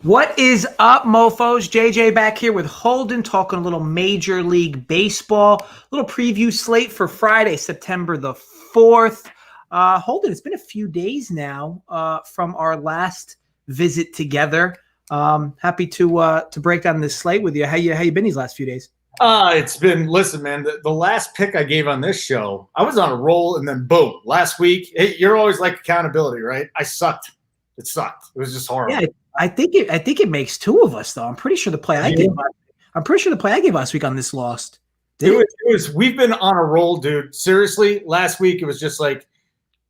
What is up, mofos? JJ back here with Holden, talking a little Major League Baseball. A little preview slate for Friday, September the 4th. Holden, it's been a few days now from our last visit together. Happy to break down this slate with you. How you been these last few days? It's been, listen, man, the last pick I gave on this show, I was on a roll, and then boom, last week, you're always like accountability, right? I sucked. It sucked. It was just horrible. Yeah, I think it makes two of us, though. I'm pretty sure the play I gave last week on this lost. It was. We've been on a roll, dude. Seriously, last week it was just like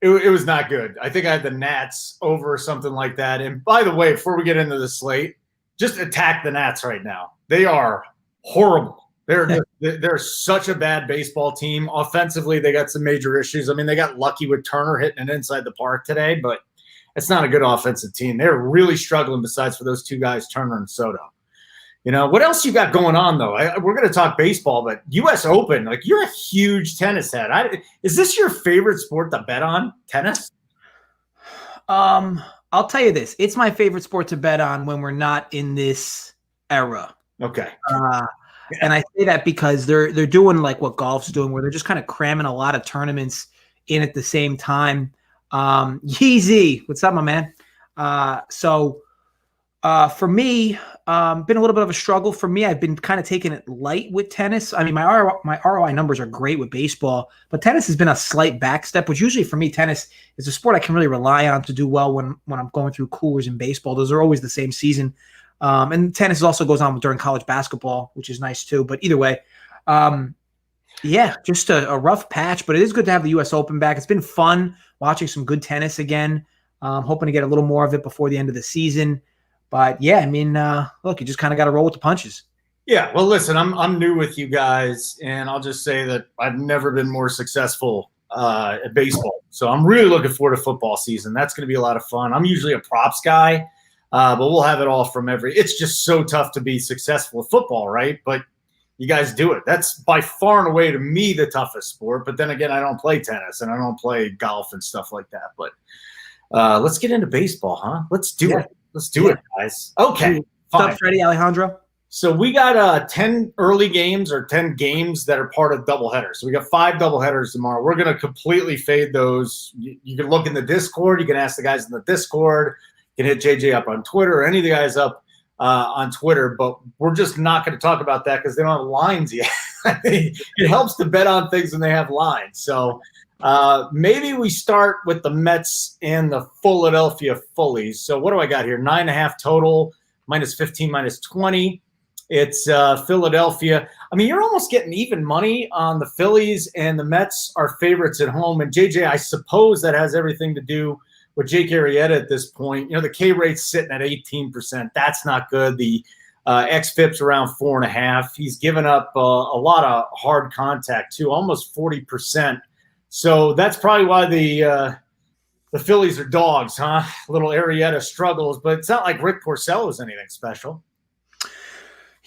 it was not good. I think I had the Nats over or something like that. And by the way, before we get into the slate, just attack the Nats right now. They are horrible. They're such a bad baseball team. Offensively, they got some major issues. I mean, they got lucky with Turner hitting it inside the park today, but it's not a good offensive team. They're really struggling besides for those two guys, Turner and Soto. You know, what else you got going on, though? We're going to talk baseball, but U.S. Open, like, you're a huge tennis head. Is this your favorite sport to bet on, tennis? I'll tell you this. It's my favorite sport to bet on when we're not in this era. Okay. And I say that because they're doing like what golf's doing, where they're just kind of cramming a lot of tournaments in at the same time. Yeezy, what's up, my man? So for me, been a little bit of a struggle for me. I've been kind of taking it light with tennis. I mean, my ROI numbers are great with baseball, but tennis has been a slight backstep, which usually for me, tennis is a sport I can really rely on to do well when I'm going through coolers in baseball. Those are always the same season. And tennis also goes on during college basketball, which is nice too. But either way, yeah, just a rough patch, but it is good to have the U.S. Open back. It's been fun watching some good tennis again. Hoping to get a little more of it before the end of the season. But yeah, I mean, look, you just kind of got to roll with the punches. Yeah, well, listen, I'm new with you guys, and I'll just say that I've never been more successful at baseball. So I'm really looking forward to football season. That's going to be a lot of fun. I'm usually a props guy, but we'll have it all from it's just so tough to be successful with football, right? But you guys do it. That's by far and away to me the toughest sport. But then again, I don't play tennis and I don't play golf and stuff like that. But let's get into baseball, huh? Let's do it. Let's do it, guys. Okay. What's up, Freddie, Alejandro? So we got 10 early games or 10 games that are part of doubleheaders. So we got 5 doubleheaders tomorrow. We're going to completely fade those. You can look in the Discord. You can ask the guys in the Discord. You can hit JJ up on Twitter or any of the guys up on Twitter, but we're just not going to talk about that because they don't have lines yet. It helps to bet on things when they have lines. So maybe we start with the Mets and the Philadelphia Phillies. So what do I got here? 9.5 total, -15, -20. It's Philadelphia. I mean, you're almost getting even money on the Phillies, and the Mets are favorites at home. And JJ, I suppose that has everything to do with Jake Arrieta at this point. You know, the K rate's sitting at 18%. That's not good. The xFIP's around 4.5. He's given up a lot of hard contact too, almost 40%. So that's probably why the Phillies are dogs, huh? Little Arrieta struggles, but it's not like Rick Porcello is anything special.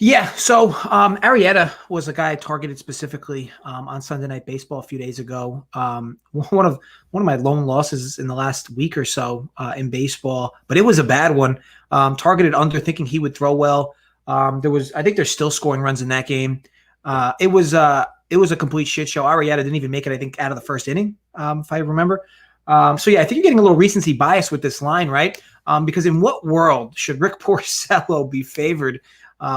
Yeah, so Arrieta was a guy I targeted specifically on Sunday Night Baseball a few days ago. One of my lone losses in the last week or so in baseball, but it was a bad one. Targeted under, thinking he would throw well. I think they're still scoring runs in that game. It was a complete shit show. Arrieta didn't even make it, I think, out of the first inning, if I remember. So yeah, I think you're getting a little recency bias with this line, right? Because in what world should Rick Porcello be favored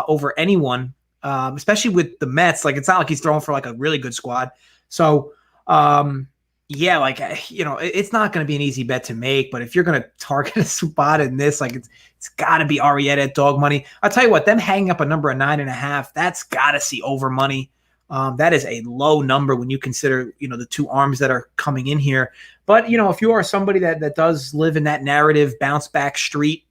over anyone, especially with the Mets? Like, it's not like he's throwing for like a really good squad. So, yeah, like, it's not going to be an easy bet to make, but if you're going to target a spot in this, like, it's got to be Arrieta at dog money. I'll tell you what, them hanging up a number of 9.5, that's got to see over money. That is a low number when you consider, the two arms that are coming in here. But, if you are somebody that does live in that narrative bounce back street,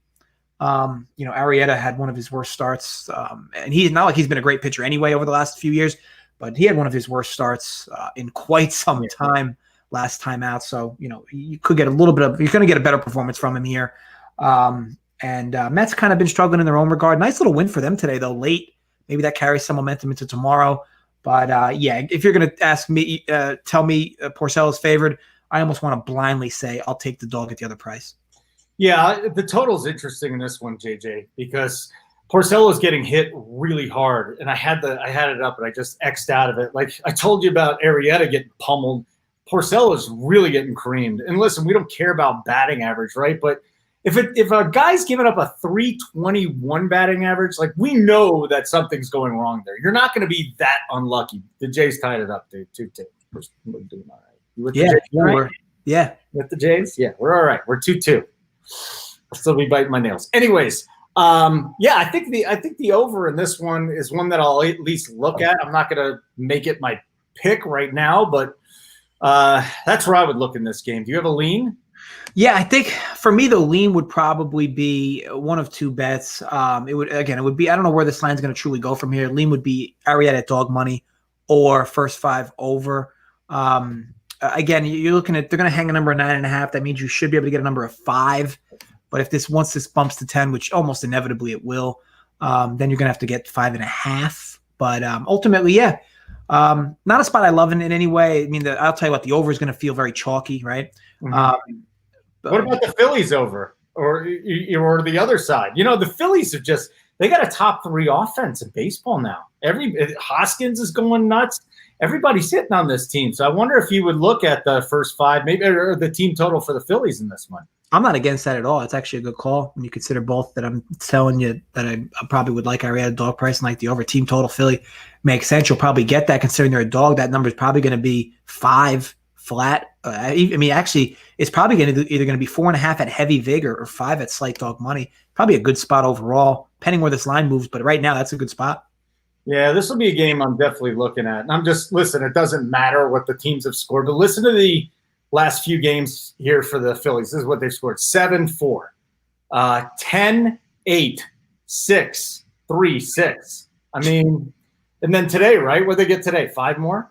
Arrieta had one of his worst starts, and he's not like he's been a great pitcher anyway over the last few years, but he had one of his worst starts in quite some time last time out. So, you could get you're going to get a better performance from him here. And Mets kind of been struggling in their own regard. Nice little win for them today, though, late. Maybe that carries some momentum into tomorrow. But, yeah, if you're going to ask me, tell me Porcello's favored, I almost want to blindly say I'll take the dog at the other price. Yeah, the total's interesting in this one, JJ, because Porcello's getting hit really hard, and I had it up, and I just X'd out of it. Like I told you about Arrieta getting pummeled, Porcello's really getting creamed. And listen, we don't care about batting average, right? But if a guy's giving up a 321 batting average, like we know that something's going wrong there. You're not going to be that unlucky. The Jays tied it up, dude. 2-2. We're doing all right. You with the Jays, right? Yeah. With the Jays? Yeah, we're all right. We're 2-2. I'll still be biting my nails. Anyways, I think the over in this one is one that I'll at least look at. I'm not going to make it my pick right now, but that's where I would look in this game. Do you have a lean? Yeah, I think for me the lean would probably be one of two bets. It would be, I don't know where this line's going to truly go from here. Lean would be Arrieta at dog money or first 5 over. Again, you're looking at, they're going to hang a number of 9.5. That means you should be able to get a number of 5. But once this bumps to 10, which almost inevitably it will, then you're going to have to get 5.5. But ultimately, yeah, not a spot I love in any way. I mean, I'll tell you what, the over is going to feel very chalky, right? Mm-hmm. What about the Phillies over or the other side? You know, the Phillies they got a top 3 offense in baseball now. Hoskins is going nuts. Everybody's sitting on this team. So I wonder if you would look at the first 5, maybe, or the team total for the Phillies in this one. I'm not against that at all. It's actually a good call when you consider both that I'm telling you that I probably would like Arrieta dog price and like the over. Team total Philly makes sense. You'll probably get that considering they're a dog. That number is probably going to be 5 flat. Actually, it's probably either going to be 4.5 at heavy vig or 5 at slight dog money. Probably a good spot overall, depending where this line moves. But right now, that's a good spot. Yeah, this will be a game I'm definitely looking at. And listen, it doesn't matter what the teams have scored, but listen to the last few games here for the Phillies. This is what they've scored: 7-4, 10-8, 6-3-6. I mean, and then today, right? What did they get today? 5 more?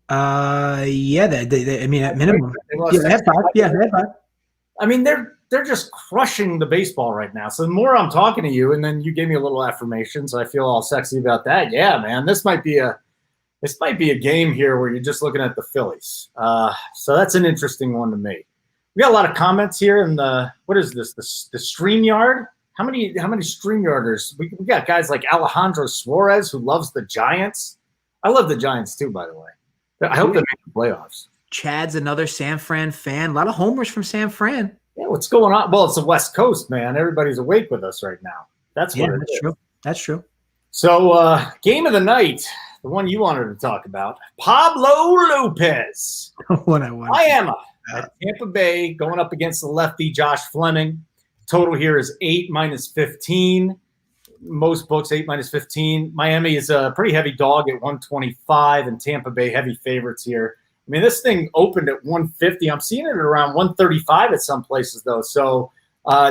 Yeah, they I mean, at minimum. They had 5. Yeah, they had 5. I mean, they're just crushing the baseball right now. So the more I'm talking to you, and then you gave me a little affirmation, so I feel all sexy about that. Yeah, man, this might be a game here where you're just looking at the Phillies. So that's an interesting one to me. We got a lot of comments here in what is this? The StreamYard? How many StreamYarders? We got guys like Alejandro Suarez who loves the Giants. I love the Giants too, by the way. I hope they make the playoffs. Chad's another San Fran fan. A lot of homers from San Fran. Yeah, what's going on? Well, it's the West Coast, man. Everybody's awake with us right now. That's true. That's true. So, game of the night, the one you wanted to talk about, Pablo Lopez. Miami at Tampa Bay going up against the lefty Josh Fleming. Total here is 8 minus 15. Most books 8 minus 15. Miami is a pretty heavy dog at 125, and Tampa Bay heavy favorites here. I mean, this thing opened at 150. I'm seeing it at around 135 at some places, though. So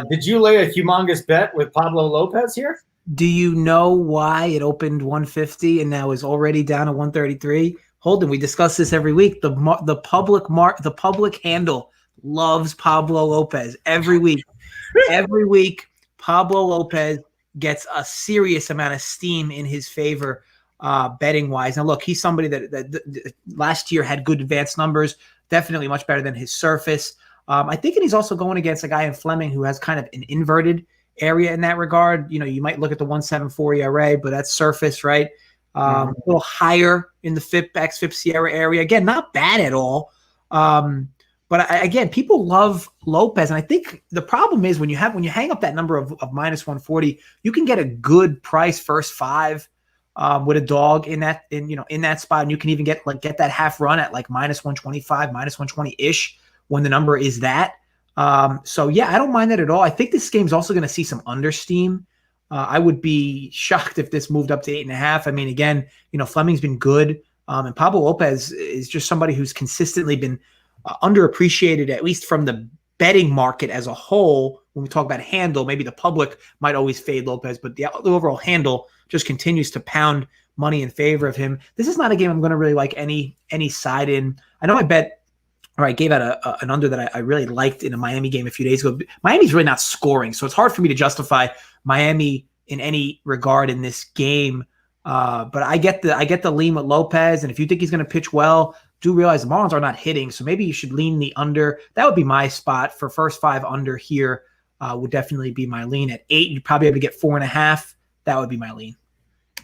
did you lay a humongous bet with Pablo Lopez here? Do you know why it opened 150 and now is already down to 133? Holden, we discuss this every week. The public handle loves Pablo Lopez every week. Every week, Pablo Lopez gets a serious amount of steam in his favor. Betting wise. Now look, he's somebody that last year had good advanced numbers, definitely much better than his surface. I think, and he's also going against a guy in Fleming who has kind of an inverted area in that regard. You know, you might look at the 1.74 ERA, but that's surface, right? A little higher in the FIP, xFIP Sierra area. Again, not bad at all. But again, people love Lopez, and I think the problem is when you hang up that number of minus 140, you can get a good price first 5. With a dog in that spot, and you can even get that half run at like minus 125, minus 120-ish when the number is that. So yeah, I don't mind that at all. I think this game's also going to see some understeam. I would be shocked if this moved up to 8.5. I mean, again, Fleming's been good, and Pablo Lopez is just somebody who's consistently been underappreciated, at least from the betting market as a whole. When we talk about handle, maybe the public might always fade Lopez, but the overall handle just continues to pound money in favor of him. This is not a game I'm going to really like any side in. I know I bet, or I gave out an under that I really liked in a Miami game a few days ago. Miami's really not scoring, so it's hard for me to justify Miami in any regard in this game. But I get the lean with Lopez, and if you think he's going to pitch well, do realize the Marlins are not hitting, so maybe you should lean the under. That would be my spot for first 5 under here. Would definitely be my lean. At 8, you'd probably have to get 4.5. That would be my lean.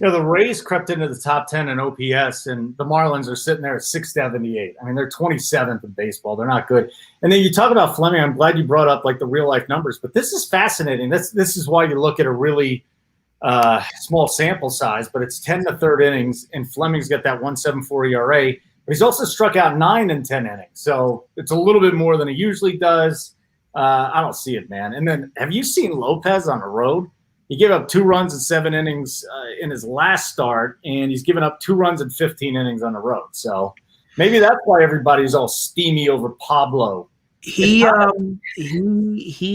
The Rays crept into the top 10 in OPS, and the Marlins are sitting there at 678. I mean, they're 27th in baseball. They're not good. And then you talk about Fleming. I'm glad you brought up like the real life numbers, but this is fascinating. This is why you look at a really small sample size, but it's 10 to third innings, and Fleming's got that 1.74 ERA. But he's also struck out 9 in 10 innings, so it's a little bit more than he usually does. I don't see it, man. And then have you seen Lopez on the road? He gave up 2 runs in 7 innings in his last start, and he's given up 2 runs in 15 innings on the road. So maybe that's why everybody's all steamy over Pablo. He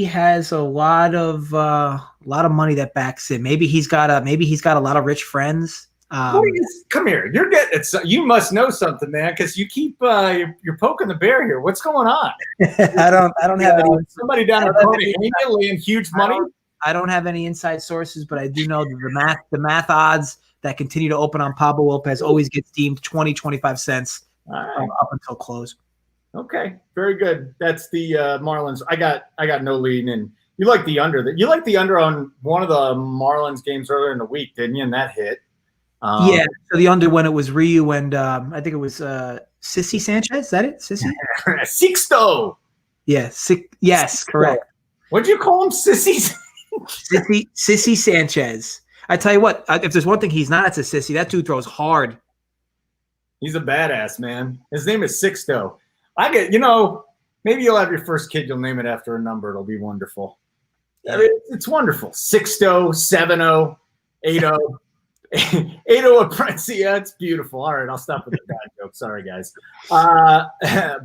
has a lot of money that backs him. Maybe he's got a lot of rich friends. Come here, you must know something, man, because you keep you're poking the bear here. What's going on? I don't have any. Somebody down in Cartagena laying huge money. I don't have any inside sources, but I do know that the math odds that continue to open on Pablo Lopez always gets deemed 20-25 cents up until close. Okay, very good. That's the Marlins. I got no lead, and you like the under. You like the under on one of the Marlins games earlier in the week, didn't you? And that hit. Yeah, so the under when it was Ryu and I think it was Sissy Sanchez. Is that it? Sissy? Sixto. Yeah. Yes, correct. What'd you call him? Sissy? Sissy Sanchez. I tell you what, if there's one thing he's not, it's a sissy. That dude throws hard. He's a badass, man. His name is Sixto. Maybe you'll have your first kid. You'll name it after a number. It'll be wonderful. Yeah. I mean, it's wonderful. 6-0, 7-0, 8-0. 8-0 Apprenti. Yeah, it's beautiful. All right, I'll stop with the bad joke. Sorry, guys.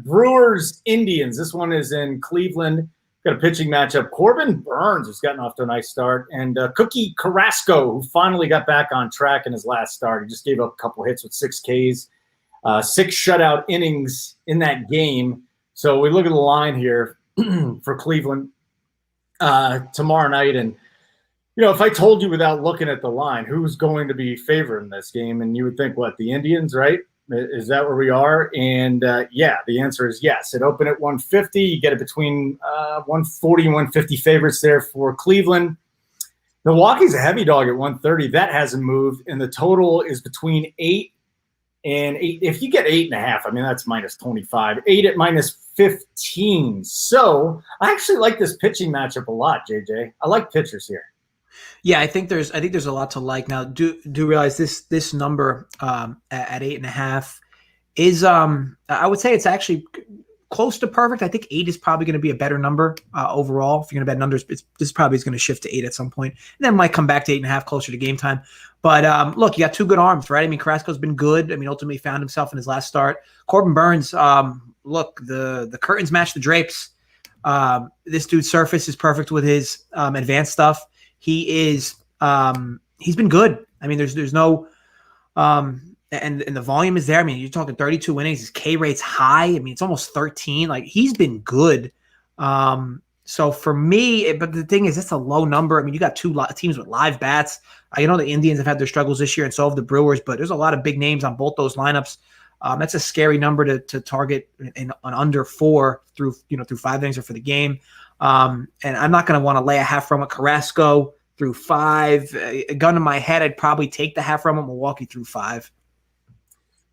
Brewers, Indians. This one is in Cleveland. Got a pitching matchup. Corbin Burns has gotten off to a nice start. And Cookie Carrasco, who finally got back on track in his last start. He just gave up a couple hits with 6 Ks. 6 shutout innings in that game. So we look at the line here for Cleveland tomorrow night. And, if I told you without looking at the line who's going to be favored in this game, and you would think, what, the Indians, right? Is that where we are? And, yeah, the answer is yes. It opened at 150. You get it between 140 and 150 favorites there for Cleveland. Milwaukee's a heavy dog at 130. That hasn't moved. And the total is between 8 and 8. If you get 8.5, I mean, that's minus 25. 8 at minus 15. So I actually like this pitching matchup a lot, JJ. I like pitchers here. Yeah, I think there's a lot to like. Now, do realize this number at 8.5 is I would say it's actually close to perfect. I think 8 is probably going to be a better number overall. If you're going to bet numbers, this probably is going to shift to 8 at some point, and then might come back to 8.5 closer to game time. But look, you got 2 good arms, right? I mean, Carrasco's been good. I mean, ultimately found himself in his last start. Corbin Burns, look, the curtains match the drapes. This dude's surface is perfect with his advanced stuff. He's been good. I mean, there's no and the volume is there. I mean, you're talking 32 innings. His K rate's high. I mean, it's almost 13. Like, he's been good. So for me, but the thing is, it's a low number. I mean, you got 2 teams with live bats. I know the Indians have had their struggles this year, and so have the Brewers. But there's a lot of big names on both those lineups. That's a scary number to target in under 4 through 5 innings or for the game. And I'm not going to want to lay a half run with Carrasco through 5. A gun to my head, I'd probably take the half run with Milwaukee through 5.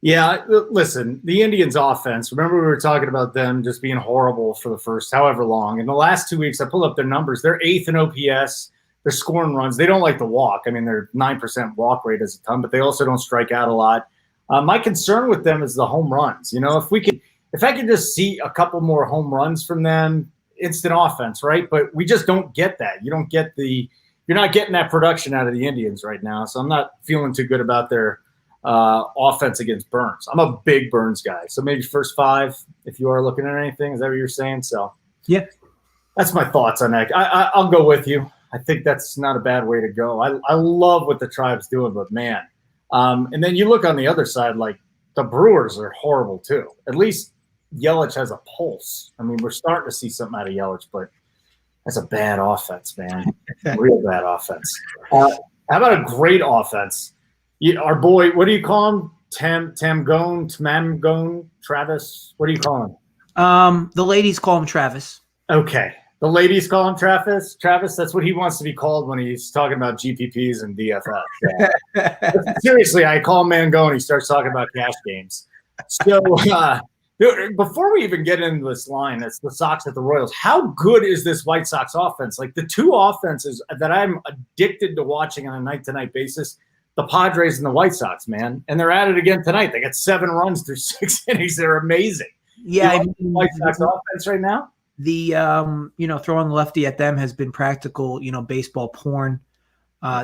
Yeah, listen, the Indians' offense, remember we were talking about them just being horrible for the first however long. In the last 2 weeks, I pulled up their numbers. They're 8th in OPS. They're scoring runs. They don't like to walk. I mean, they're 9% walk rate as a ton, but they also don't strike out a lot. My concern with them is the home runs. If I could just see a couple more home runs from them, instant offense, right? But we just don't get that. You're not getting that production out of the Indians right now. So I'm not feeling too good about their offense against Burns. I'm a big Burns guy. So maybe first 5, if you are looking at anything. Is that what you're saying? So yeah, that's my thoughts on that. I'll go with you. I think that's not a bad way to go. I love what the Tribe's doing, but man. And then you look on the other side, like the Brewers are horrible too. At least Yelich has a pulse. I mean, we're starting to see something out of Yelich, but that's a bad offense, man. Real bad offense. How about a great offense? Our boy, what do you call him? Tamgone, Travis. What do you call him? The ladies call him Travis. Okay. The ladies call him Travis. Travis, that's what he wants to be called when he's talking about GPPs and DFS. Yeah. Seriously, I call him Mangone. He starts talking about cash games. So before we even get into this line, it's the Sox at the Royals. How good is this White Sox offense? Like the two offenses that I'm addicted to watching on a night-to-night basis, the Padres and the White Sox, man. And they're at it again tonight. They got 7 runs through 6 innings. They're amazing. Yeah, the White Sox offense right now. The throwing lefty at them has been practical, baseball porn.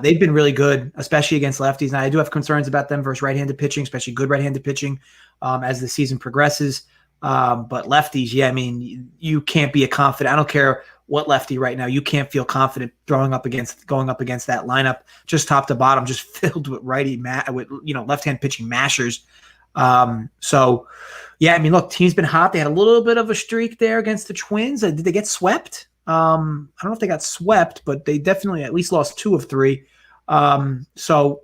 They've been really good, especially against lefties. Now I do have concerns about them versus right-handed pitching, especially good right-handed pitching as the season progresses. But lefties, yeah, I mean, you can't be confident. I don't care what lefty right now, you can't feel confident going up against that lineup, just top to bottom, just filled with left-hand pitching mashers. So yeah, I mean, look, team's been hot. They had a little bit of a streak there against the Twins. Did they get swept? I don't know if they got swept, but they definitely at least lost 2 of 3. So,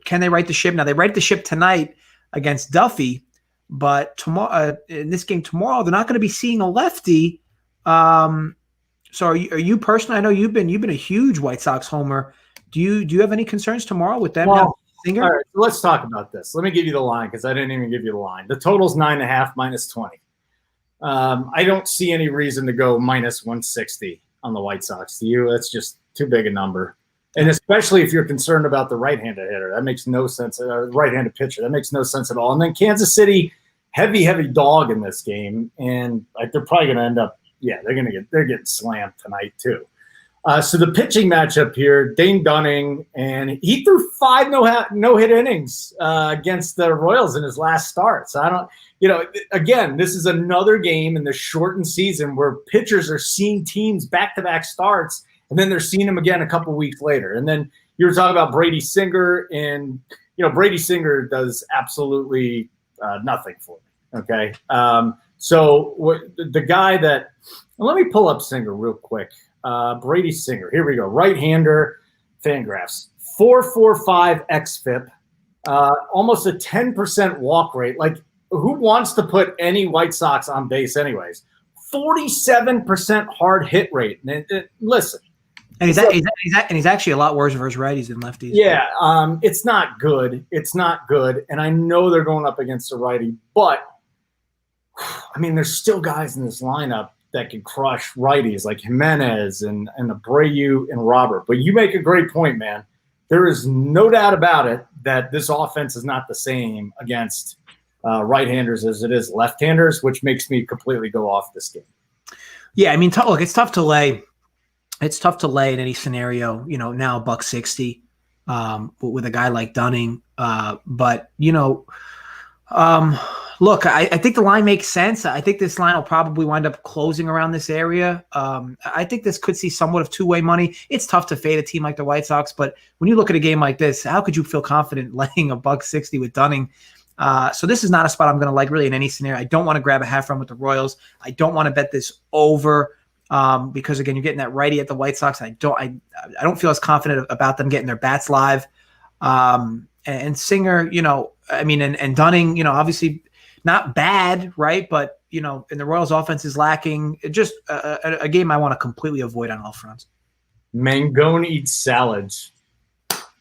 can they right the ship? Now they right the ship tonight against Duffy, but tomorrow in this game tomorrow, they're not going to be seeing a lefty. So are you personally? I know you've been a huge White Sox homer. Do you have any concerns tomorrow with them? Well, all right, so let's talk about this. Let me give you the line because I didn't even give you the line. The total's 9.5 minus 20. I don't see any reason to go minus 160 on the White Sox. To you, that's just too big a number. And especially if you're concerned about the right-handed hitter, that makes no sense. Right-handed pitcher, that makes no sense at all. And then Kansas City, heavy dog in this game, and they're probably going to end up. Yeah, they're getting slammed tonight too. So the pitching matchup here, Dane Dunning, and he threw 5 no-hit innings against the Royals in his last start. So I don't, again, this is another game in the shortened season where pitchers are seeing teams back-to-back starts, and then they're seeing them again a couple weeks later. And then you were talking about Brady Singer, and Brady Singer does absolutely nothing for me. Okay, so the guy that let me pull up Singer real quick. Brady Singer. Here we go. Right-hander, Fangraphs. 4.45 xFIP. Almost a 10% walk rate. Like, who wants to put any White Sox on base anyways? 47% hard hit rate. Listen. And he's actually a lot worse versus righties than lefties. Yeah, it's not good. It's not good. And I know they're going up against a righty. But, I mean, there's still guys in this lineup that can crush righties like Jimenez and Abreu and Robert. But you make a great point, man. There is no doubt about it that this offense is not the same against right-handers as it is left-handers, which makes me completely go off this game. Yeah, I mean, look, it's tough to lay. It's tough to lay in any scenario, now $160 with a guy like Dunning. But, look, I think the line makes sense. I think this line will probably wind up closing around this area. I think this could see somewhat of two-way money. It's tough to fade a team like the White Sox, but when you look at a game like this, how could you feel confident laying $160 with Dunning? So this is not a spot I'm going to like really in any scenario. I don't want to grab a half run with the Royals. I don't want to bet this over because, again, you're getting that righty at the White Sox. I don't feel as confident about them getting their bats live. And Singer, and Dunning, obviously – not bad, right? But, and the Royals offense is lacking. Just a game I want to completely avoid on all fronts. Mangone eats salads.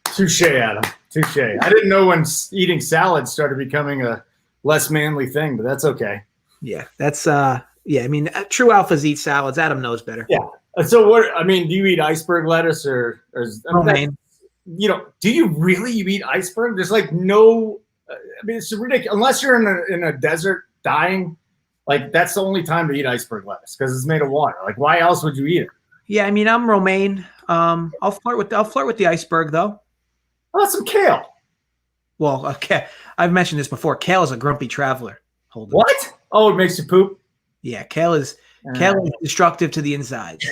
Touche, Adam. Touche. I didn't know when eating salads started becoming a less manly thing, but that's okay. Yeah, that's true alphas eat salads. Adam knows better. Yeah. So do you eat iceberg lettuce or romaine? Do you really eat iceberg? There's like no it's ridiculous. Unless you're in a desert dying, like that's the only time to eat iceberg lettuce because it's made of water. Like, why else would you eat it? Yeah, I mean, I'm romaine. I'll flirt with the iceberg though. How about some kale? Well, okay. I've mentioned this before. Kale is a grumpy traveler. Hold on. What? Oh, it makes you poop? Yeah, kale is destructive to the insides.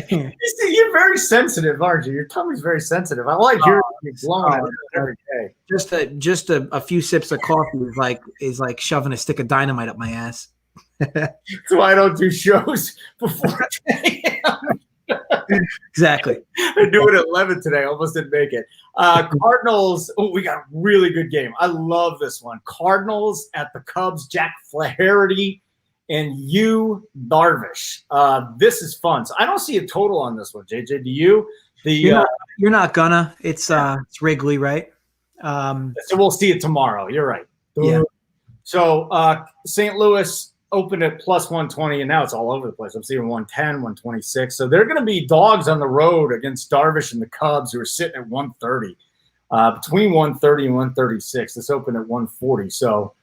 You're very sensitive, aren't you? Your tummy's very sensitive. I like hearing you blowing it every day. Just a few sips of coffee is like shoving a stick of dynamite up my ass. That's why I don't do shows before 10 a.m. Exactly. They're doing it 11 today. Almost didn't make it. Cardinals. Oh, we got a really good game. I love this one. Cardinals at the Cubs. Jack Flaherty and Yu Darvish. This is fun. So I don't see a total on this one. JJ, do you? You're not gonna. It's Wrigley, right? So we'll see it tomorrow. You're right. Yeah. So St. Louis opened at plus 120, and now it's all over the place. I'm seeing 110, 126. So they're going to be dogs on the road against Darvish and the Cubs, who are sitting at 130, between 130 and 136. This opened at 140. So,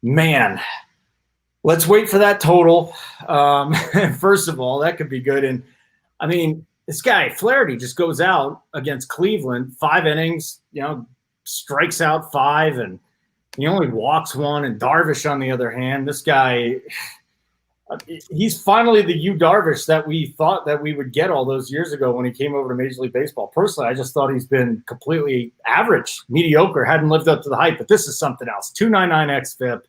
man, let's wait for that total. First of all, that could be good. And, I mean, this guy, Flaherty, just goes out against Cleveland, 5 innings, strikes out 5, and he only walks 1. And Darvish, on the other hand, this guy, he's finally the Yu Darvish that we thought that we would get all those years ago when he came over to Major League Baseball. Personally, I just thought he's been completely average, mediocre, hadn't lived up to the hype. But this is something else. 299 xFIP,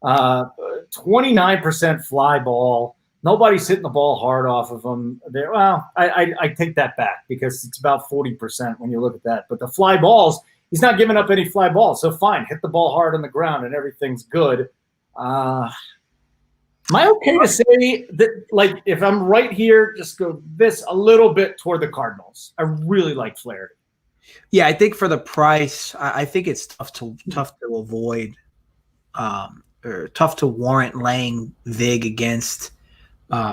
29% fly ball. Nobody's hitting the ball hard off of him. I take that back because it's about 40% when you look at that. But the fly balls, he's not giving up any fly balls. So fine, hit the ball hard on the ground and everything's good. Am I okay to say that, like, if I'm right here, just go this a little bit toward the Cardinals? I really like Flaherty. Yeah, I think for the price, I think it's tough to avoid or tough to warrant laying vig against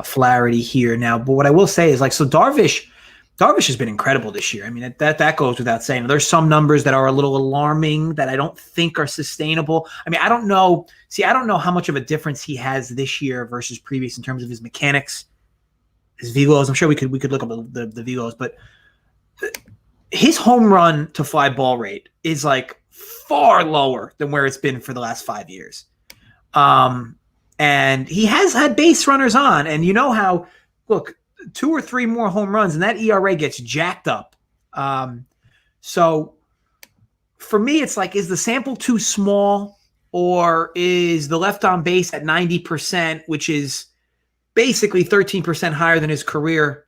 Flaherty here now. But what I will say is, like, so Darvish has been incredible this year. I mean, that goes without saying. There's some numbers that are a little alarming that I don't think are sustainable. I mean, I don't know. See, I don't know how much of a difference he has this year versus previous in terms of his mechanics, his velos. I'm sure we could look up the velos, but his home run to fly ball rate is like far lower than where it's been for the last 5 years. And he has had base runners on, and you know how, look, 2 or 3 more home runs and that ERA gets jacked up. So for me, it's like, is the sample too small, or is the left on base at 90%, which is basically 13% higher than his career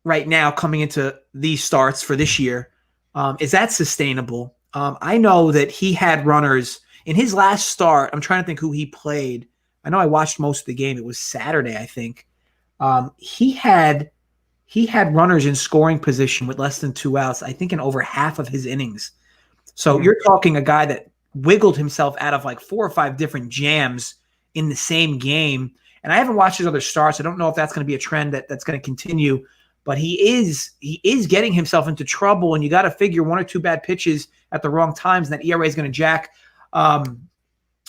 right now coming into these starts for this year? Is that sustainable? I know that he had runners in his last start. I'm trying to think who he played. I know I watched most of the game. It was Saturday, I think. He had runners in scoring position with less than 2 outs, I think, in over half of his innings. So you're talking a guy that wiggled himself out of like 4 or 5 different jams in the same game. And I haven't watched his other starts. I don't know if that's going to be a trend that's going to continue, but he is getting himself into trouble, and you got to figure 1 or 2 bad pitches at the wrong times, and that ERA is going to jack.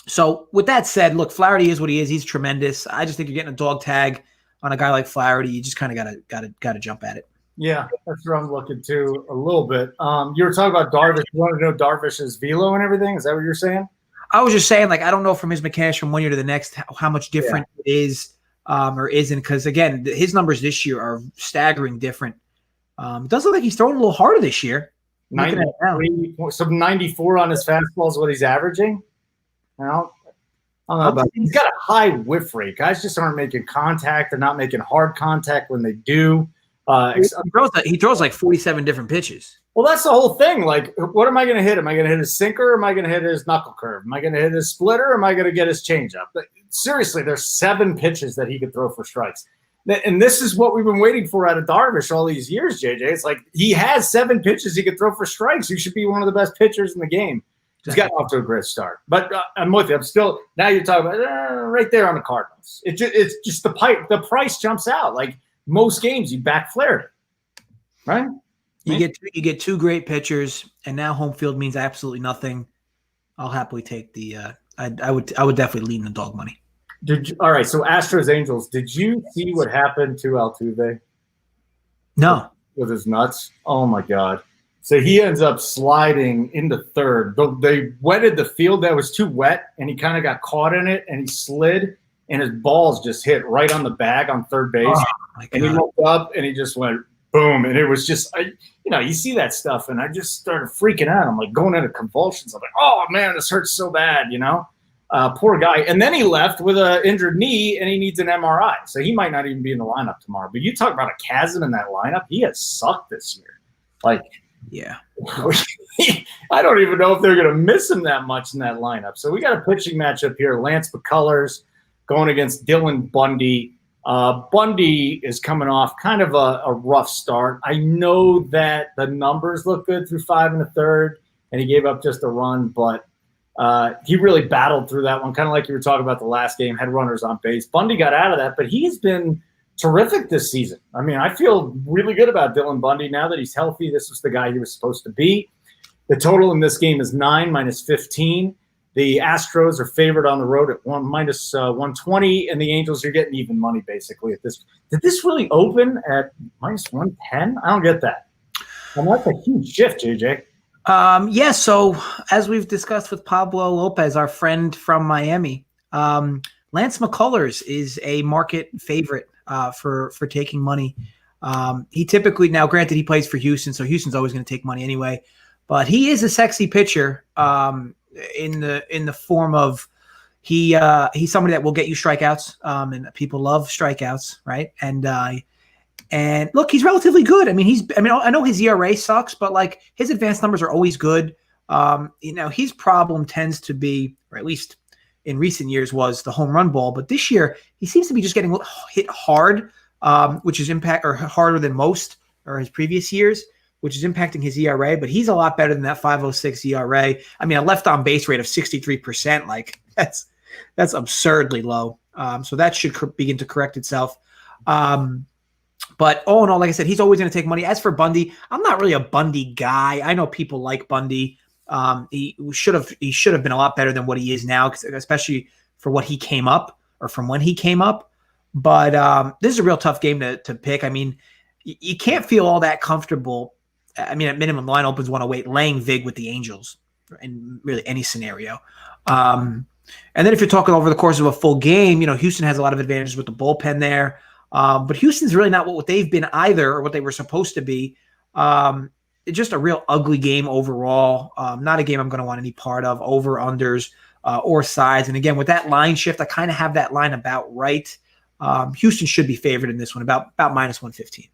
So with that said, look, Flaherty is what he is. He's tremendous. I just think you're getting a dog tag on a guy like Flaherty. You just kind of gotta jump at it. Yeah, that's where I'm looking to a little bit. You were talking about Darvish. You want to know Darvish's velo and everything? Is that what you're saying? I was just saying, like, I don't know from his mechanics from 1 year to the next how much different it is or isn't, because again, his numbers this year are staggering different. It does look like he's throwing a little harder this year. 94 on his fastball is what he's averaging. Well, I don't know about. He's got a high whiff rate. Guys just aren't making contact. They're not making hard contact when they do. He throws like 47 different pitches. Well, that's the whole thing. Like, what am I going to hit? Am I going to hit his sinker? Or am I going to hit his knuckle curve? Am I going to hit his splitter? Or am I going to get his changeup? But seriously, there's 7 pitches that he could throw for strikes. And this is what we've been waiting for out of Darvish all these years, JJ. It's like he has 7 pitches he could throw for strikes. You should be one of the best pitchers in the game. He's gotten off to a great start. But I'm with you. I'm still – now you're talking about right there on the Cardinals. It's just the price jumps out. Like most games, you back Flaherty, right? You get 2 great pitchers, and now home field means absolutely nothing. I'll happily take the I would definitely lean the dog money. All right, so Astros Angels, did you see what happened to Altuve? No. With his nuts? Oh my God. So he ends up sliding into third. They wetted the field that was too wet, and he kind of got caught in it, and he slid, and his balls just hit right on the bag on third base. Oh, and he looked up, and he just went boom. And it was just, you see that stuff, and I just started freaking out. I'm like going into convulsions. I'm like, oh, man, this hurts so bad, Poor guy. And then he left with an injured knee, and he needs an MRI. So he might not even be in the lineup tomorrow. But you talk about a chasm in that lineup. He has sucked this year. Yeah. I don't even know if they're going to miss him that much in that lineup. So we got a pitching matchup here. Lance McCullers going against Dylan Bundy. Bundy is coming off kind of a rough start. I know that the numbers look good through 5 1/3, and he gave up just a run, but he really battled through that one, kind of like you were talking about the last game, had runners on base. Bundy got out of that, but he's been terrific this season. I mean, I feel really good about Dylan Bundy now that he's healthy. This was the guy he was supposed to be. The total in this game is 9 -15. The Astros are favored on the road at -120, and the Angels are getting even money basically at this. Did this really open at -110? I don't get that. And that's a huge shift, JJ. Yeah, so as we've discussed with Pablo Lopez, our friend from Miami, Lance McCullers is a market favorite for taking money. He typically, now granted he plays for Houston, so Houston's always going to take money anyway, but he is a sexy pitcher in the form of he's somebody that will get you strikeouts, and people love strikeouts, right? And look, he's relatively good. I mean, I know his ERA sucks, but like his advanced numbers are always good. His problem tends to be, or at least in recent years, was the home run ball. But this year, he seems to be just getting hit hard, which is harder than most or his previous years, which is impacting his ERA. But he's a lot better than that 5.06 ERA. I mean, a left on base rate of 63%, like that's absurdly low. So that should begin to correct itself. But all in all, like I said, he's always going to take money. As for Bundy, I'm not really a Bundy guy. I know people like Bundy. He should have been a lot better than what he is now, especially for what he came up or from when he came up. But this is a real tough game to pick. I mean, you can't feel all that comfortable. I mean, at minimum, line opens 108, laying vig with the Angels in really any scenario. And then if you're talking over the course of a full game, Houston has a lot of advantages with the bullpen there. But Houston's really not what they've been either, or what they were supposed to be. It's just a real ugly game overall. Not a game I'm going to want any part of, over, unders, or sides. And again, with that line shift, I kind of have that line about right. Houston should be favored in this one, about -115.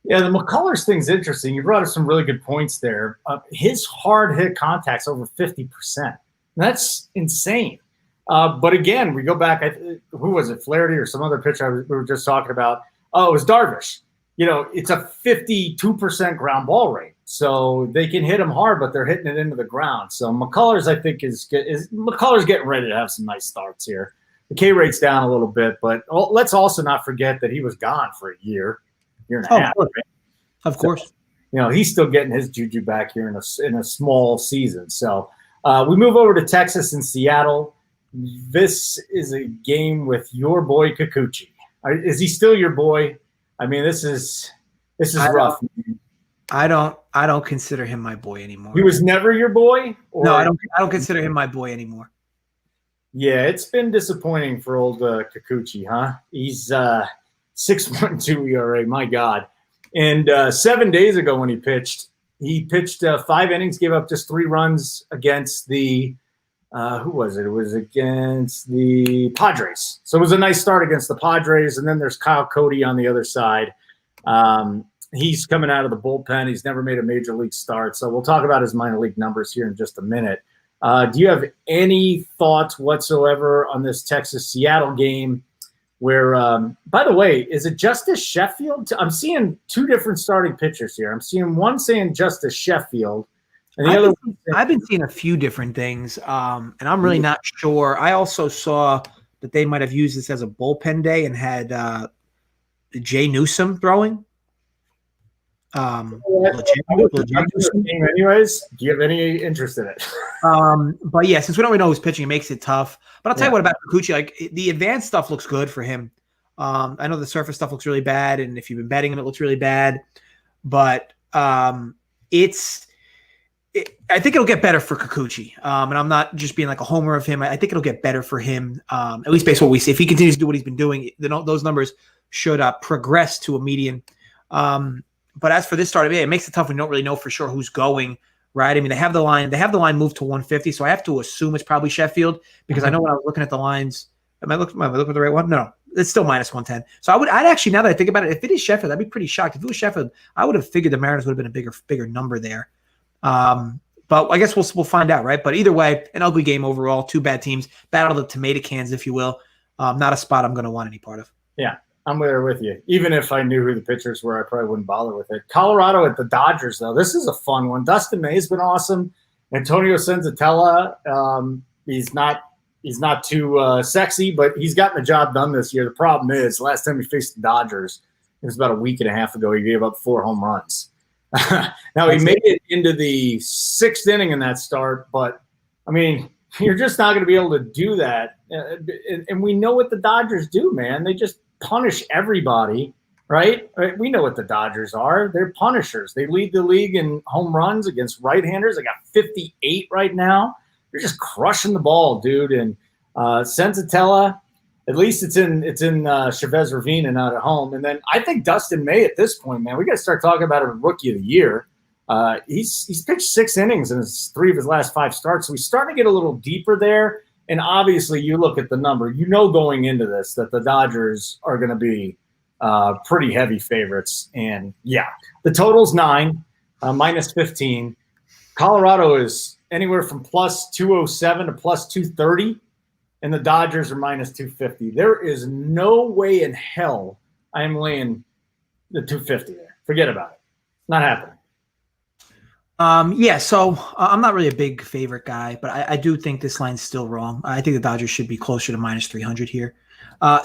Yeah, the McCullers thing's interesting. You brought up some really good points there. His hard hit contact's over 50%. That's insane. But again, we go back. Who was it? Flaherty or some other pitcher we were just talking about? Oh, it was Darvish. It's a 52% ground ball rate, so they can hit him hard, but they're hitting it into the ground. So McCullers, I think, is McCullers getting ready to have some nice starts here. The K rate's down a little bit, but let's also not forget that he was gone for a year and a half. Of course. So, he's still getting his juju back here in a small season. So we move over to Texas and Seattle. This is a game with your boy Kikuchi. Is he still your boy? I mean, this is rough. I don't consider him my boy anymore. He was never your boy? No, I don't consider him my boy anymore. Yeah, it's been disappointing for old Kikuchi, huh? He's 6.12 ERA, my God. And 7 days ago when he pitched 5 innings, gave up just 3 runs against the who was it? It was against the Padres. So it was a nice start against the Padres. And then there's Kyle Cody on the other side. He's coming out of the bullpen. He's never made a major league start. So we'll talk about his minor league numbers here in just a minute. Do you have any thoughts whatsoever on this Texas-Seattle game where, by the way, is it Justice Sheffield? I'm seeing 2 different starting pitchers here. I'm seeing one saying Justice Sheffield. And I've been seeing a few different things, and I'm really not sure. I also saw that they might have used this as a bullpen day and had Jay Newsome throwing. Anyways, do you have any interest in it? But yeah, since we don't really know who's pitching, it makes it tough. But I'll tell you what about Kikuchi. Like, the advanced stuff looks good for him. I know the surface stuff looks really bad, and if you've been betting him, it looks really bad. But I think it'll get better for Kikuchi. And I'm not just being like a homer of him. I think it'll get better for him, at least based on what we see. If he continues to do what he's been doing, then those numbers should progress to a median. But as for this start, it makes it tough when you don't really know for sure who's going. right? I mean, they have the line moved to 150, so I have to assume it's probably Sheffield because I know when I was looking at the lines, am I looking at the right one? No, it's still minus 110. So I'd actually, now that I think about it, if it is Sheffield, I'd be pretty shocked. If it was Sheffield, I would have figured the Mariners would have been a bigger number there. But I guess we'll find out, right? But either way, an ugly game overall. Two bad teams, battle of the tomato cans, if you will. Not a spot I'm going to want any part of. Yeah, I'm there with you. Even if I knew who the pitchers were, I probably wouldn't bother with it. Colorado at the Dodgers, though. This is a fun one. Dustin May's been awesome. Antonio Senzatella, he's not too sexy, but he's gotten the job done this year. The problem is, last time he faced the Dodgers, it was about a week and a half ago. He gave up 4 home runs. Now, he made it into the 6th inning in that start, but, I mean, you're just not going to be able to do that. And we know what the Dodgers do, man. They just punish everybody, right? We know what the Dodgers are. They're punishers. They lead the league in home runs against right-handers. They got 58 right now. They're just crushing the ball, dude. And Senzatella, at least it's in Chavez Ravine and not at home. And then I think Dustin May at this point, man, we got to start talking about a rookie of the year. He's pitched 6 innings in 3 of his last 5 starts. So he's starting to get a little deeper there. And obviously you look at the number, going into this that the Dodgers are going to be pretty heavy favorites. And yeah, the total's 9, minus 15. Colorado is anywhere from plus 207 to plus 230. And the Dodgers are minus 250. There is no way in hell I am laying the 250 there. Forget about it. Not happening. So I'm not really a big favorite guy, but I do think this line's still wrong. I think the Dodgers should be closer to minus 300 here.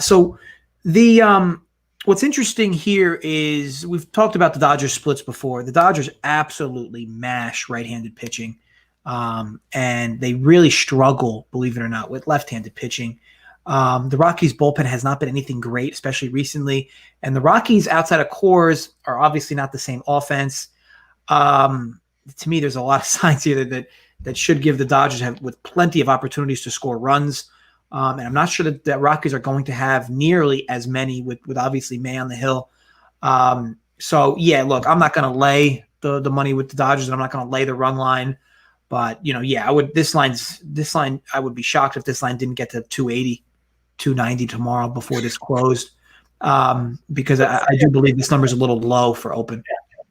So what's interesting here is we've talked about the Dodgers splits before. The Dodgers absolutely mash right-handed pitching. And they really struggle, believe it or not, with left-handed pitching. The Rockies bullpen has not been anything great, especially recently. And the Rockies outside of Coors are obviously not the same offense. To me, there's a lot of signs here that should give the Dodgers with plenty of opportunities to score runs. And I'm not sure that the Rockies are going to have nearly as many with obviously May on the hill. So yeah, look, I'm not going to lay the money with the Dodgers, and I'm not going to lay the run line. But I would. This line. I would be shocked if this line didn't get to 280, 290 tomorrow before this closed, because I do believe this number is a little low for open.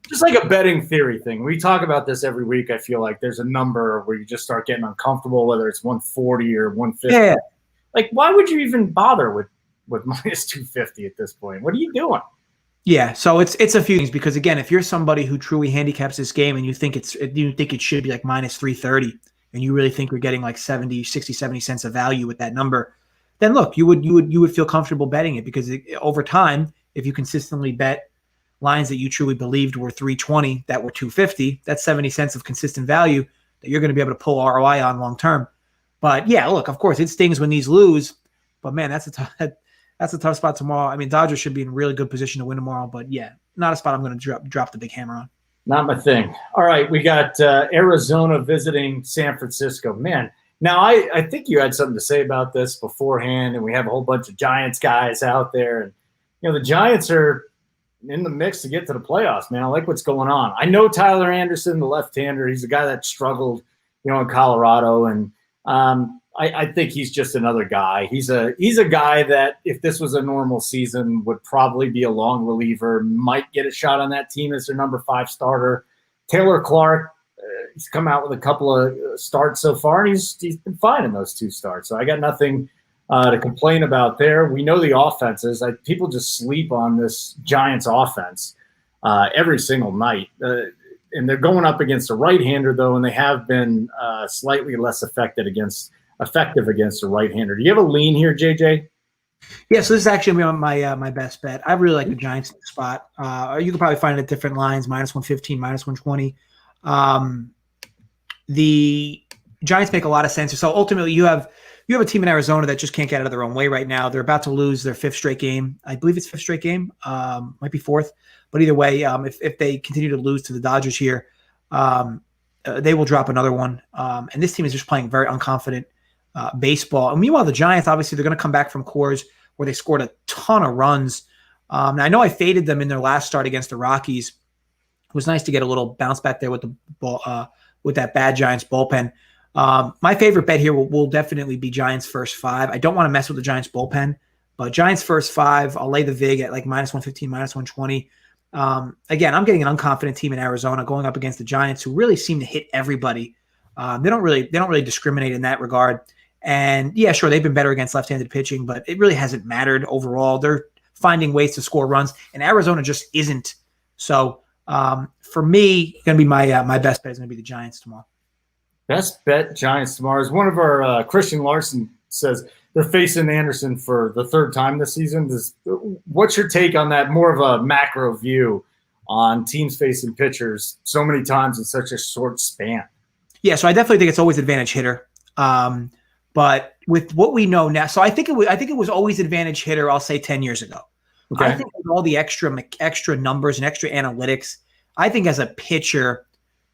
Just like a betting theory thing. We talk about this every week. I feel like there's a number where you just start getting uncomfortable, whether it's 140 or 150. Yeah. Like, why would you even bother with minus 250 at this point? What are you doing? Yeah, so it's a few things, because again, if you're somebody who truly handicaps this game and you think it should be like minus 330, and you really think you're getting like 60, 70 cents of value with that number, then look, you would feel comfortable betting it, because over time, if you consistently bet lines that you truly believed were 320 that were 250, that's 70 cents of consistent value that you're going to be able to pull ROI on long term. But yeah, look, of course, it stings when these lose, but man, that's a tough spot tomorrow. I mean, Dodgers should be in really good position to win tomorrow, but yeah, not a spot I'm going to drop the big hammer on. Not my thing. All right, we got Arizona visiting San Francisco. Man, now I think you had something to say about this beforehand, and we have a whole bunch of Giants guys out there. And, the Giants are in the mix to get to the playoffs, man. I like what's going on. I know Tyler Anderson, the left-hander, he's a guy that struggled, in Colorado, and I think he's just another guy. He's a guy that, if this was a normal season, would probably be a long reliever, might get a shot on that team as their number 5 starter. Taylor Clark, he's come out with a couple of starts so far, and he's been fine in those 2 starts. So I got nothing to complain about there. We know the offenses. People just sleep on this Giants offense every single night. And they're going up against a right-hander, though, and they have been slightly less effective against a right-hander. Do you have a lean here, JJ? Yeah, so this is actually my best bet. I really like the Giants in the spot. You can probably find it at different lines, minus 115, minus 120. The Giants make a lot of sense. So ultimately, you have a team in Arizona that just can't get out of their own way right now. They're about to lose their 5th straight game. I believe it's 5th straight game. Might be 4th. But either way, if they continue to lose to the Dodgers here, they will drop another one. And this team is just playing very unconfident baseball. And meanwhile, the Giants, obviously, they're going to come back from Coors, where they scored a ton of runs. Now, I know I faded them in their last start against the Rockies. It was nice to get a little bounce back there with the with that bad Giants bullpen. My favorite bet here will definitely be Giants first 5. I don't want to mess with the Giants bullpen, but Giants first 5, I'll lay the VIG at like -115, -120. Again, I'm getting an unconfident team in Arizona going up against the Giants, who really seem to hit everybody. They don't really discriminate in that regard. And yeah, sure, they've been better against left-handed pitching, but it really hasn't mattered overall. They're finding ways to score runs, and Arizona just isn't. So for me, going to be my best bet is going to be the Giants tomorrow. Best bet Giants tomorrow is one of our Christian Larson says they're facing Anderson for the 3rd time this season. What's your take on that? More of a macro view on teams facing pitchers so many times in such a short span. Yeah, so I definitely think it's always advantage hitter. But with what we know now, so I think it was always advantage hitter, I'll say 10 years ago. Okay. I think with all the extra numbers and extra analytics, I think as a pitcher,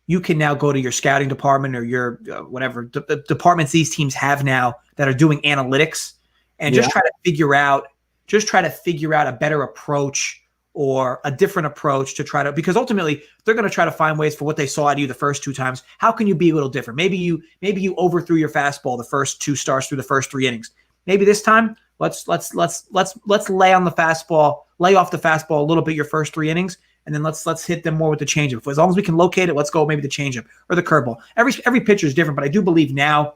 you can now go to your scouting department or your whatever departments these teams have now that are doing analytics and just try to figure out a better approach or a different approach to try to, because ultimately they're going to try to find ways for what they saw out of you the first 2 times. How can you be a little different? Maybe you overthrew your fastball the first 2 starts through the first 3 innings. Maybe this time let's lay on the fastball, lay off the fastball a little bit your first 3 innings, and then let's hit them more with the changeup. As long as we can locate it, let's go maybe the changeup or the curveball. Every pitcher is different, but I do believe now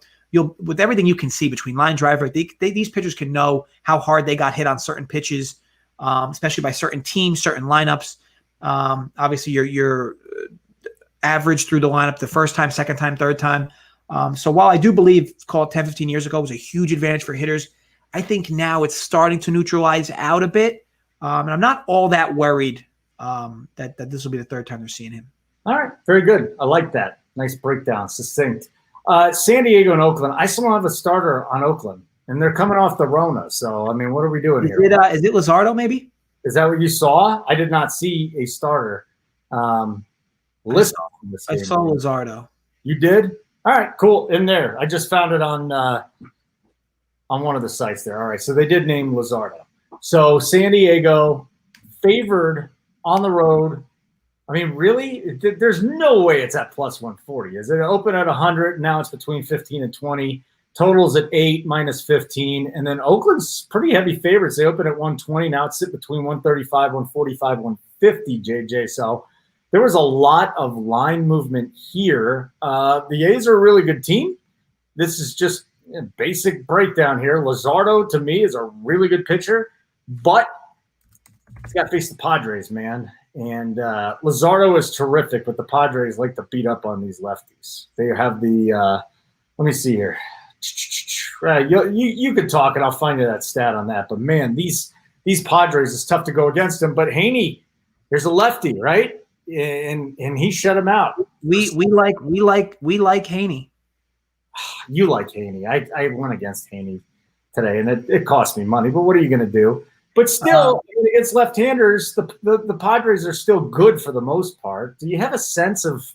with everything you can see between line driver, these pitchers can know how hard they got hit on certain pitches, especially by certain teams, certain lineups. Obviously, your average through the lineup the first time, second time, third time. So while I do believe, call it 10, 15 years ago, was a huge advantage for hitters, I think now it's starting to neutralize out a bit. And I'm not all that worried that this will be the 3rd time they're seeing him. All right. Very good. I like that. Nice breakdown. Succinct. San Diego and Oakland. I still don't have a starter on Oakland, and they're coming off the Rona. So, I mean, what are we doing here? Is it Luzardo maybe? Is that what you saw? I did not see a starter. I saw Luzardo. You did? All right, cool. In there. I just found it on one of the sites there. All right, so they did name Luzardo. So San Diego favored on the road. I mean, really? There's no way it's at +140. Is it open at 100? Now it's between 15 and 20. Totals at 8, -15. And then Oakland's pretty heavy favorites. They open at 120. Now it's sit between 135, 145, 150, JJ. So there was a lot of line movement here. The A's are a really good team. This is just a basic breakdown here. Luzardo, to me, is a really good pitcher, but he's got to face the Padres, man. And Luzardo is terrific, but the Padres like to beat up on these lefties. They have the let me see here. You could talk, and I'll find you that stat on that. But man, these Padres, it's tough to go against them. But Haney, there's a lefty, right? And he shut him out. We like Haney. You like Haney. I went against Haney today, and it cost me money. But what are you going to do? But still, against left-handers, the Padres are still good for the most part. Do you have a sense of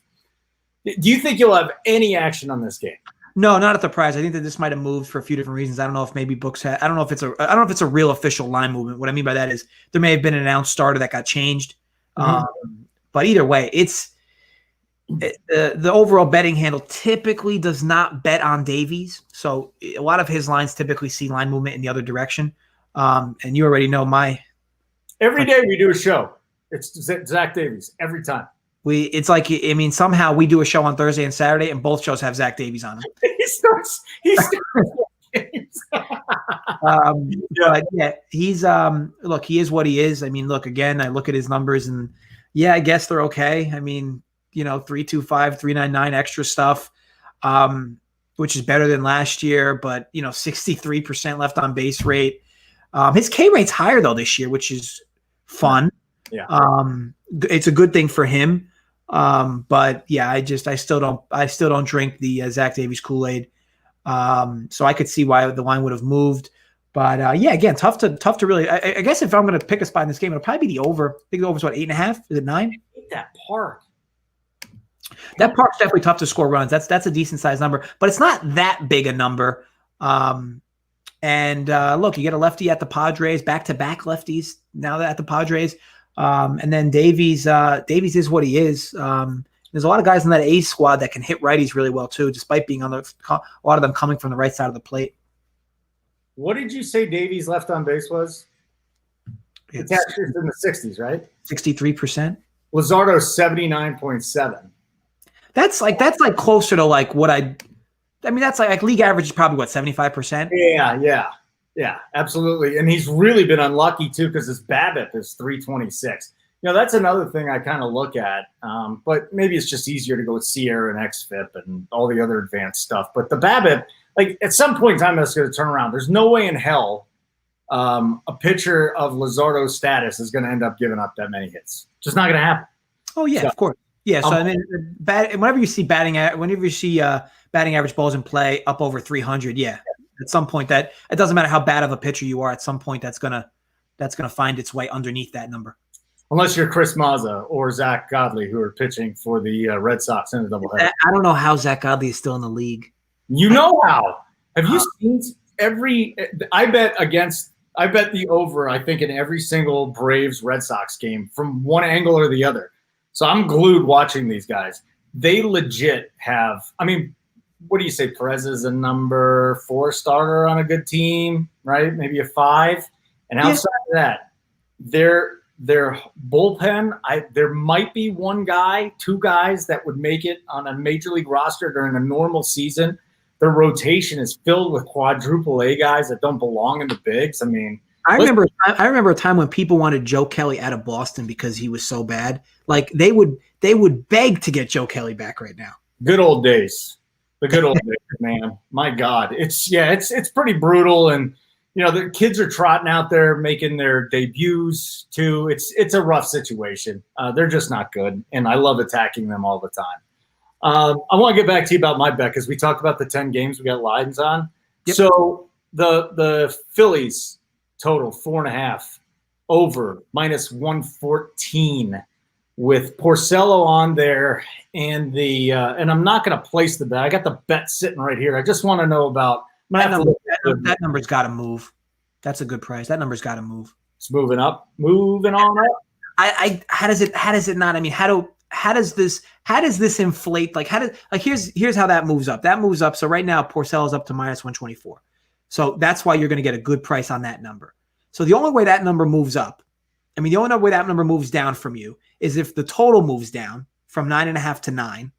– do you think you'll have any action on this game? No, not at the price. I think that this might have moved for a few different reasons. I don't know if maybe books had – I don't know if it's a real official line movement. What I mean by that is there may have been an announced starter that got changed. But either way, the overall betting handle typically does not bet on Davies. So a lot of his lines typically see line movement in the other direction. And you already know every day we do a show. It's Zach Davies every time. Somehow we do a show on Thursday and Saturday, and both shows have Zach Davies on them. he starts games. But yeah, he's look, he is what he is. I mean, look, again, I look at his numbers, and yeah, I guess they're okay. I mean, 325, 399 extra stuff, which is better than last year, but 63% left on base rate. His K rate's higher though this year, which is fun. Yeah. It's a good thing for him. But yeah, I still don't drink the Zach Davies Kool-Aid. So I could see why the line would have moved. But yeah, again, tough to really. I guess if I'm going to pick a spot in this game, it'll probably be the over. I think the over is what, 8.5? Is it 9? I hate that park. That park's definitely tough to score runs. That's a decent sized number, but it's not that big a number. And look, you get a lefty at the Padres, back-to-back lefties now at the Padres. And then Davies is what he is. There's a lot of guys in that A's squad that can hit righties really well too, despite being a lot of them coming from the right side of the plate. What did you say Davies' left on base was? It's in the 60s, right? 63%. Luzardo's 79.7. That's like closer to like what I mean, that's like league average is probably what, 75%? Yeah, absolutely. And he's really been unlucky too because his BABIP is 326. That's another thing I kind of look at. But maybe it's just easier to go with Sierra and XFIP and all the other advanced stuff. But the BABIP, like at some point in time, that's going to turn around. There's no way in hell a pitcher of Luzardo's status is going to end up giving up that many hits. Just not going to happen. Oh yeah, of course. Yeah. So I mean, whenever you see batting average balls in play up over 300, yeah. At some point, that it doesn't matter how bad of a pitcher you are. At some point, that's gonna find its way underneath that number. Unless you're Chris Mazza or Zach Godley, who are pitching for the Red Sox in the doubleheader. I don't know how Zach Godley is still in the league. You know how? Have you seen every? I bet the over. I think in every single Braves Red Sox game from one angle or the other. So I'm glued watching these guys. They legit have. I mean, what do you say? Perez is a number 4 starter on a good team, right? Maybe a 5. And outside of that, their bullpen, there might be 1 guy, 2 guys that would make it on a major league roster during a normal season. Their rotation is filled with quadruple A guys that don't belong in the bigs. I mean, I remember a time when people wanted Joe Kelly out of Boston because he was so bad. Like they would beg to get Joe Kelly back right now. Good old days. The good old days, man. My God. It's pretty brutal. And, the kids are trotting out there making their debuts too. It's a rough situation. They're just not good. And I love attacking them all the time. I want to get back to you about my bet because we talked about the 10 games we got lines on. Yep. So the Phillies total 4.5 over -114 with Porcello on there and and I'm not going to place the bet. I got the bet sitting right here. I just want to know about that number's got to move. That's a good price. That number's got to move. It's moving on up. How does it not? I mean, how does this inflate? Like here's how that moves up. That moves up. So right now Porcello's up to -124. So that's why you're going to get a good price on that number. So the only way that number moves up, I mean, the only way that number moves down from you is if the total moves down from 9.5 to 9,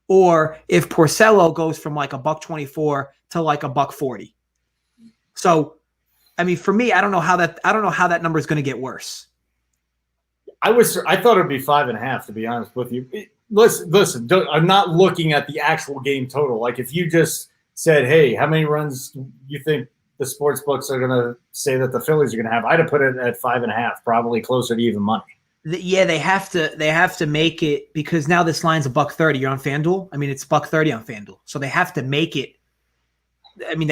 or if Porcello goes from like $1.24 to like $1.40. So, I mean, for me, I don't know how that number is going to get worse. I thought it'd be 5.5, to be honest with you. Listen. I'm not looking at the actual game total. Like if you just said, "Hey, how many runs you think the sports books are going to say that the Phillies are going to have?" I'd have put it at 5.5, probably closer to even money. Yeah, they have to make it because now this line's $1.30. You're on FanDuel. I mean, it's $1.30 on FanDuel, so they have to make it. I mean,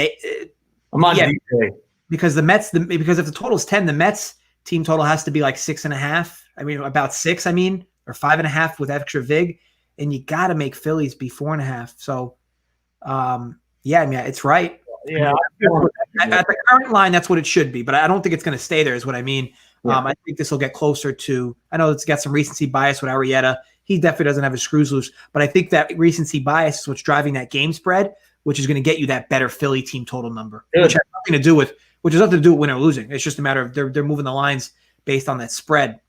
I'm on DJ. Because because if the total's 10, the Mets team total has to be like 6.5. I mean, about 6. I mean, or 5.5 with extra vig, and you got to make Phillies be 4.5. So, yeah, I mean, it's right. Yeah, at the current line, that's what it should be, but I don't think it's going to stay there. Is what I mean. Yeah. I think this will get closer to. I know it's got some recency bias with Arrieta. He definitely doesn't have his screws loose, but I think that recency bias is what's driving that game spread, which is going to get you that better Philly team total number, which has nothing to do with win or losing. It's just a matter of they're moving the lines based on that spread.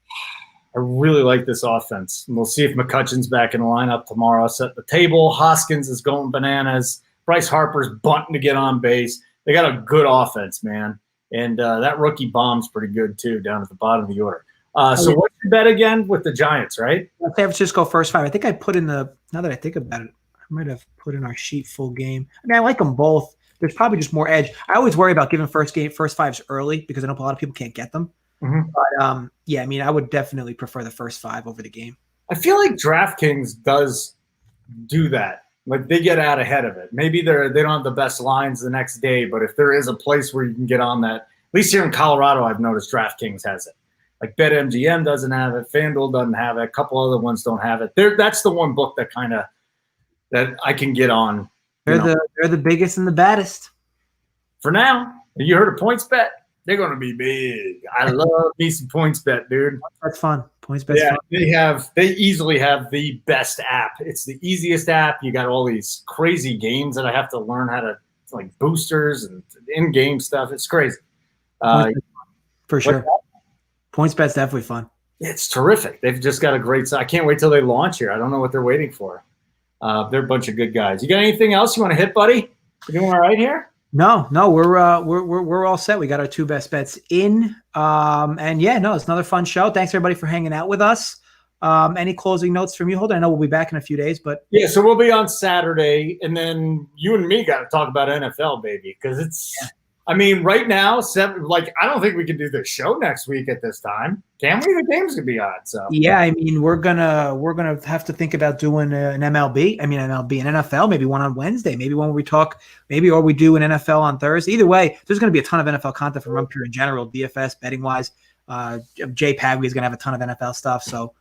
I really like this offense. And we'll see if McCutcheon's back in the lineup tomorrow. Set the table. Hoskins is going bananas. Bryce Harper's bunting to get on base. They got a good offense, man. And that rookie bomb's pretty good, too, down at the bottom of the order. So what's your bet again with the Giants, right? San Francisco first 5. I think I put in now that I think about it, I might have put in our sheet full game. I mean, I like them both. There's probably just more edge. I always worry about giving first 5s early because I know a lot of people can't get them. Mm-hmm. But, yeah, I mean, I would definitely prefer the first 5 over the game. I feel like DraftKings does do that. Like they get out ahead of it. Maybe they don't have the best lines the next day, but if there is a place where you can get on that, at least here in Colorado, I've noticed DraftKings has it. Like BetMGM doesn't have it, FanDuel doesn't have it, a couple other ones don't have it. That's the one book that I can get on. They're the biggest and the baddest. For now. You heard of PointsBet? They're going to be big. I love me some points bet, dude. That's fun. Points bet. Yeah, they easily have the best app. It's the easiest app. You got all these crazy games that I have to learn how to, like boosters and in-game stuff. It's crazy. For sure. Points bet's definitely fun. It's terrific. They've just got a great site. I can't wait till they launch here. I don't know what they're waiting for. They're a bunch of good guys. You got anything else you want to hit, buddy? You doing all right here? No, we're all set. We got our 2 best bets in. And yeah, no, it's another fun show. Thanks everybody for hanging out with us. Any closing notes from you, Holden? I know we'll be back in a few days, but yeah, so we'll be on Saturday, and then you and me got to talk about NFL, baby, because it's. Yeah. I mean, right now, I don't think we can do this show next week at this time. Can we? The game's gonna be on. So yeah, I mean, we're gonna have to think about doing an MLB. I mean, MLB and NFL, maybe one on Wednesday, maybe one where we talk, or we do an NFL on Thursday. Either way, there's gonna be a ton of NFL content from Run Pure in general, DFS betting wise. Jay Pagby is gonna have a ton of NFL stuff. So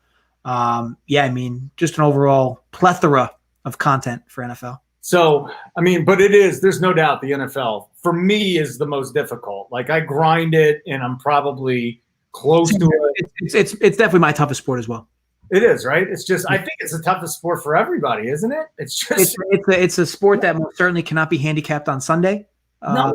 yeah, I mean, just an overall plethora of content for NFL. So, I mean, but there's no doubt the NFL for me is the most difficult. Like I grind it and I'm probably close to it. It's definitely my toughest sport as well. It is, right? It's just, I think it's the toughest sport for everybody, isn't it? It's just, it's a sport that most certainly cannot be handicapped on Sunday. No.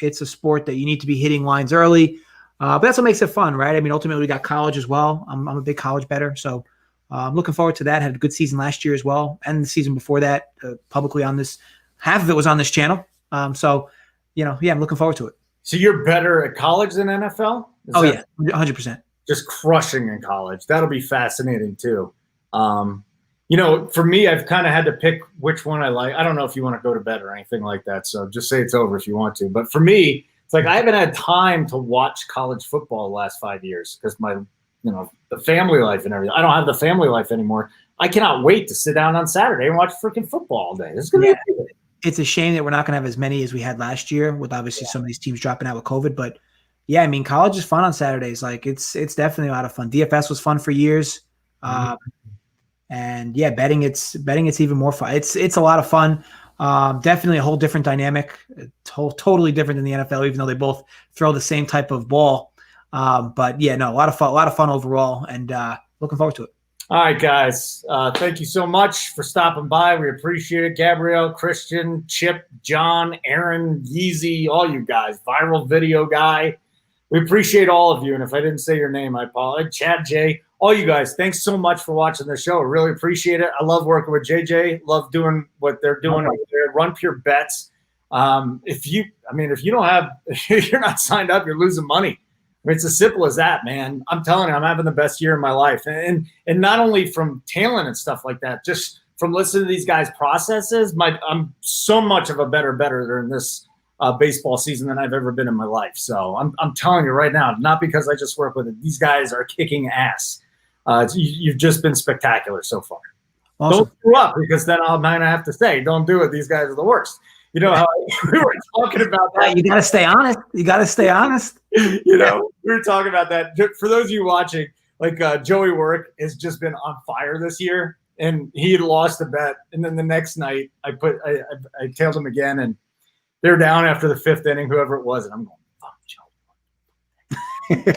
It's a sport that you need to be hitting lines early. But that's what makes it fun, right? I mean, ultimately we got college as well. I'm a big college bettor. So I'm looking forward to that. Had a good season last year as well. And the season before that, publicly on this, half of it was on this channel. So, yeah, I'm looking forward to it. So you're better at college than NFL? Yeah, 100%. Just crushing in college. That'll be fascinating too. For me, I've kind of had to pick which one I like. I don't know if you want to go to bed or anything like that. So just say it's over if you want to. But for me, it's like I haven't had time to watch college football the last 5 years because the family life and everything. I don't have the family life anymore. I cannot wait to sit down on Saturday and watch freaking football all day. This is going to be good. It's a shame that we're not going to have as many as we had last year with obviously some of these teams dropping out with COVID. But yeah, I mean, college is fun on Saturdays. Like it's definitely a lot of fun. DFS was fun for years. And yeah, betting it's even more fun. It's a lot of fun. Definitely a whole different dynamic, totally different than the NFL, even though they both throw the same type of ball. But yeah, no, a lot of fun overall, and looking forward to it. All right, guys. Thank you so much for stopping by. We appreciate it. Gabrielle, Christian, Chip, John, Aaron, Yeezy, all you guys. Viral video guy. We appreciate all of you. And if I didn't say your name, I apologize. Chad, Jay, all you guys. Thanks so much for watching the show. I really appreciate it. I love working with JJ. Love doing what they're doing over there. Run Pure Bets. If you're not signed up, you're losing money. I mean, it's as simple as that, man. I'm telling you, I'm having the best year of my life. And not only from talent and stuff like that, just from listening to these guys' processes, I'm so much of a better during this baseball season than I've ever been in my life. So I'm telling you right now, not because I just work with it. These guys are kicking ass. You've just been spectacular so far. Awesome. Don't screw up, because then I might have to say, don't do it. These guys are the worst. You know how we were talking about that. You got to stay honest. We were talking about that. For those of you watching, like Joey Work has just been on fire this year, and he had lost a bet. And then the next night, I tailed him again, and they're down after the 5th inning, whoever it was, and I'm going, fuck Joey.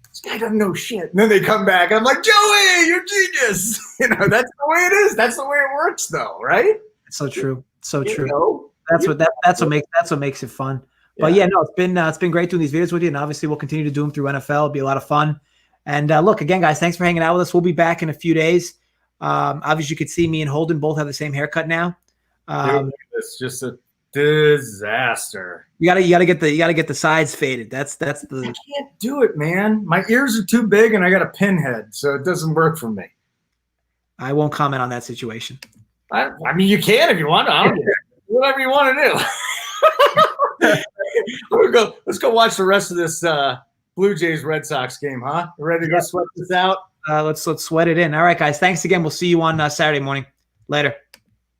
This guy doesn't know shit. And then they come back, and I'm like, Joey, you're genius. That's the way it is. That's the way it works, though, right? So true. So true. That's what makes it fun. Yeah. But yeah, no, it's been great doing these videos with you, and obviously we'll continue to do them through NFL. It'll be a lot of fun. And look, again, guys, thanks for hanging out with us. We'll be back in a few days. Obviously, you could see me and Holden both have the same haircut now. It's just a disaster. You gotta get the sides faded. That's the. I can't do it, man. My ears are too big, and I got a pinhead, so it doesn't work for me. I won't comment on that situation. I mean, you can if you want to. I don't care. Whatever you want to do. Let's go watch the rest of this Blue Jays Red Sox game, huh? You ready to go sweat this out? Let's sweat it in. All right, guys. Thanks again. We'll see you on Saturday morning. Later.